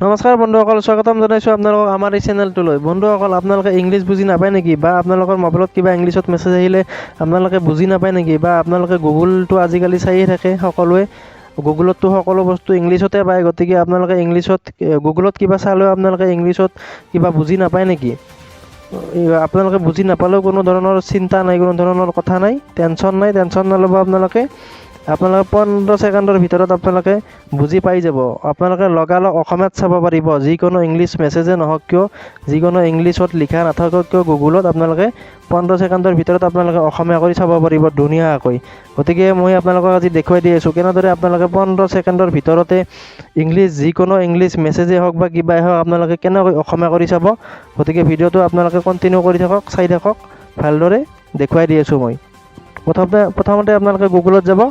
নমস্কাৰ বন্ধুসকল, স্বাগতম জনাইছোঁ আপোনালোকক আমাৰ এই চেনেলটোলৈ। বন্ধুসকল, আপোনালোকে ইংলিছ বুজি নাপায় নেকি, বা আপোনালোকৰ মোবাইলত কিবা ইংলিছত মেছেজ আহিলে আপোনালোকে বুজি নাপায় নেকি, বা আপোনালোকে গুগলটো আজিকালি চায়েই থাকে সকলোৱে। গুগলততো সকলো বস্তু ইংলিছতে পায়, গতিকে আপোনালোকে গুগলত কিবা চালেও আপোনালোকে ইংলিছত কিবা বুজি নাপায় নেকি? আপোনালোকে বুজি নাপালেও কোনো ধৰণৰ চিন্তা নাই, কোনো ধৰণৰ কথা নাই, টেনশ্যন নল'ব। আপোনালোকে 15 ছেকেণ্ডৰ ভিতৰত আপোনালোকে বুজি পাই যাব। আপোনালোকে লগালগ অসমীয়াত চাব পাৰিব, যিকোনো ইংলিছ মেছেজে নহওক কিয়, যিকোনো ইংলিছত লিখা নাথাকক কিয়, গুগলত আপোনালোকে 15 ছেকেণ্ডৰ ভিতৰত আপোনালোকে অসমীয়া কৰি চাব পাৰিব ধুনীয়াকৈ। গতিকে মই আপোনালোকক আজি দেখুৱাই দি আছোঁ কেনেদৰে আপোনালোকে 15 ছেকেণ্ডৰ ভিতৰতে যিকোনো ইংলিছ মেছেজেই হওক বা কিবাই হওক আপোনালোকে কেনেকৈ অসমীয়া কৰি চাব। গতিকে ভিডিঅ'টো আপোনালোকে কণ্টিনিউ কৰি থাকক, চাই থাকক, ভালদৰে দেখুৱাই দি আছোঁ মই। প্ৰথমতে আপোনালোকে গুগলত যাব।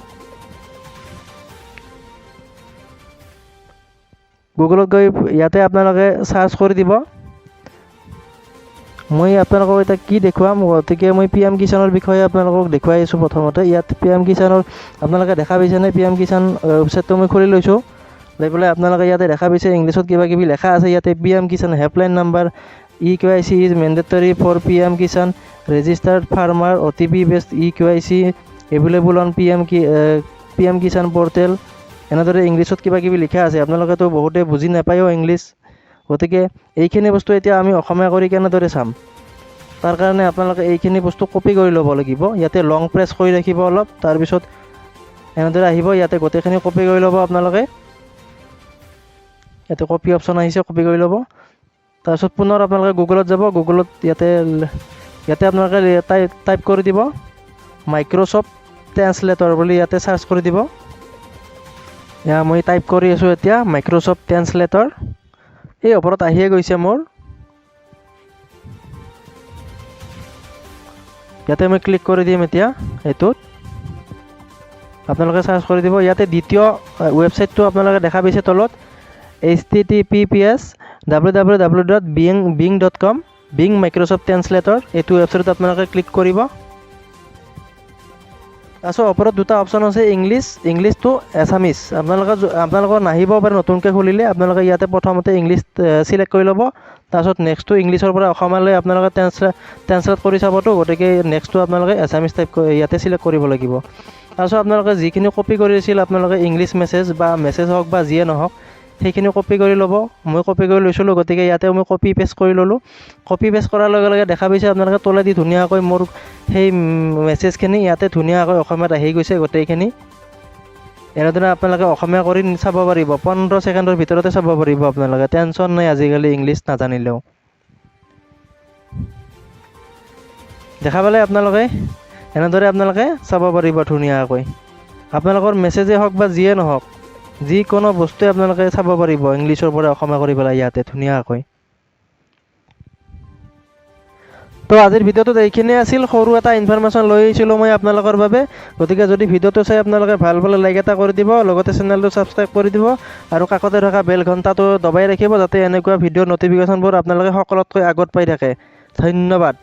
গুগলত গৈ ইয়াতে আপোনালোকে চাৰ্চ কৰি দিব। মই আপোনালোকক এতিয়া কি দেখুৱাম, গতিকে মই PM কিষাণৰ বিষয়ে আপোনালোকক দেখুৱাই আছোঁ। প্ৰথমতে ইয়াত PM কিষাণৰ আপোনালোকে দেখা পাইছেনে? PM কিষাণ ৱেবছাইটটো মই খুলি লৈছোঁ। লৈ পেলাই আপোনালোকে ইয়াতে দেখা পাইছে ইংলিছত কিবা কিবি লেখা আছে। ইয়াতে PM Kisan helpline number, EKYC is mandatory for PM Kisan, registered farmer, OTP based EKYC available on PM Kisan portal. এনেদৰে ইংলিছত কিবা কিবি লিখা আছে। আপোনালোকেতো বহুতে বুজি নাপায়ও ইংলিছ, গতিকে এইখিনি বস্তু এতিয়া আমি অসমীয়া কৰি কেনেদৰে চাম, তাৰ কাৰণে আপোনালোকে এইখিনি বস্তু কপি কৰি ল'ব লাগিব। ইয়াতে লং প্ৰেছ কৰি ৰাখিব অলপ, তাৰপিছত এনেদৰে আহিব, ইয়াতে গোটেইখিনি কপি কৰি ল'ব আপোনালোকে। ইয়াতে কপি অপশ্যন আহিছে, কপি কৰি ল'ব। তাৰপিছত পুনৰ আপোনালোকে গুগলত যাব। গুগলত ইয়াতে আপোনালোকে টাইপ কৰি দিব মাইক্ৰ'ছফ্ট ট্ৰেন্সলেটৰ বুলি, ইয়াতে চাৰ্চ কৰি দিব। মই টাইপ কৰি আছোঁ এতিয়া মাইক্ৰ'ছফ্ট ট্ৰেন্সলেটৰ। এই ওপৰত আহিয়ে গৈছে মোৰ। ইয়াতে মই ক্লিক কৰি দিম এতিয়া এইটোত। আপোনালোকে চাৰ্চ কৰি দিব। ইয়াতে দ্বিতীয় ৱেবছাইটটো আপোনালোকে দেখা পাইছে তলত, https://www.bing.com, বিং মাইক্ৰ'ছফ্ট ট্ৰেন্সলেটৰ। এইটো ৱেবছাইটত আপোনালোকে ক্লিক কৰিব। তাৰপিছত ওপৰত দুটা অপশ্যন আছে, ইংলিছ টু এছামিছ। আপোনালোকৰ নাহিব পাৰে নতুনকৈ খুলিলে। আপোনালোকে ইয়াতে প্ৰথমতে ইংলিছ ছিলেক্ট কৰি ল'ব, তাৰপিছত নেক্সটটো ইংলিছৰ পৰা অসমীয়ালৈ আপোনালোকে ট্ৰেন্সলেট কৰি চাবতো, গতিকে নেক্সটটো আপোনালোকে এছামিছ ইয়াতে ছিলেক্ট কৰিব লাগিব। তাৰপিছত আপোনালোকে যিখিনি কপি কৰিছিল আপোনালোকে ইংলিছ মেছেজ হওক বা যিয়ে নহওক, সেইখিনি কপি কৰি ল'ব। মই কপি কৰি লৈছিলোঁ, গতিকে ইয়াতে মই কপি পেষ্ট কৰি ল'লোঁ। কপি পেষ্ট কৰাৰ লগে লগে দেখা পাইছে আপোনালোকে তলেদি ধুনীয়াকৈ মোৰ সেই মেছেজখিনি ইয়াতে ধুনীয়াকৈ অসমীয়াত আহি গৈছে গোটেইখিনি। এনেদৰে আপোনালোকে অসমীয়া কৰি চাব পাৰিব, 15 ছেকেণ্ডৰ ভিতৰতে চাব পাৰিব আপোনালোকে। টেনশ্যন নাই আজিকালি ইংলিছ নাজানিলেও। দেখা পালে আপোনালোকে এনেদৰে আপোনালোকে চাব পাৰিব ধুনীয়াকৈ। আপোনালোকৰ মেছেজেই হওক বা যিয়ে নহওক, যিকোনো বস্তুৱে আপোনালোকে চাব পাৰিব ইংলিছৰ পৰা অসমীয়া কৰি পেলাই ইয়াতে ধুনীয়াকৈ। তো আজিৰ ভিডিঅ'টোত এইখিনিয়ে আছিল, সৰু এটা ইনফৰমেশ্যন লৈ আহিছিলোঁ মই আপোনালোকৰ বাবে। গতিকে যদি ভিডিঅ'টো চাই আপোনালোকে ভাল পালে লাইক এটা কৰি দিব, লগতে চেনেলটো ছাবস্ক্ৰাইব কৰি দিব, আৰু কাষতে থকা বেল ঘণ্টাটো দবাই ৰাখিব, যাতে এনেকুৱা ভিডিঅ'ৰ ন'টিফিকেশ্যনবোৰ আপোনালোকে সকলোতকৈ আগত পাই থাকে। ধন্যবাদ।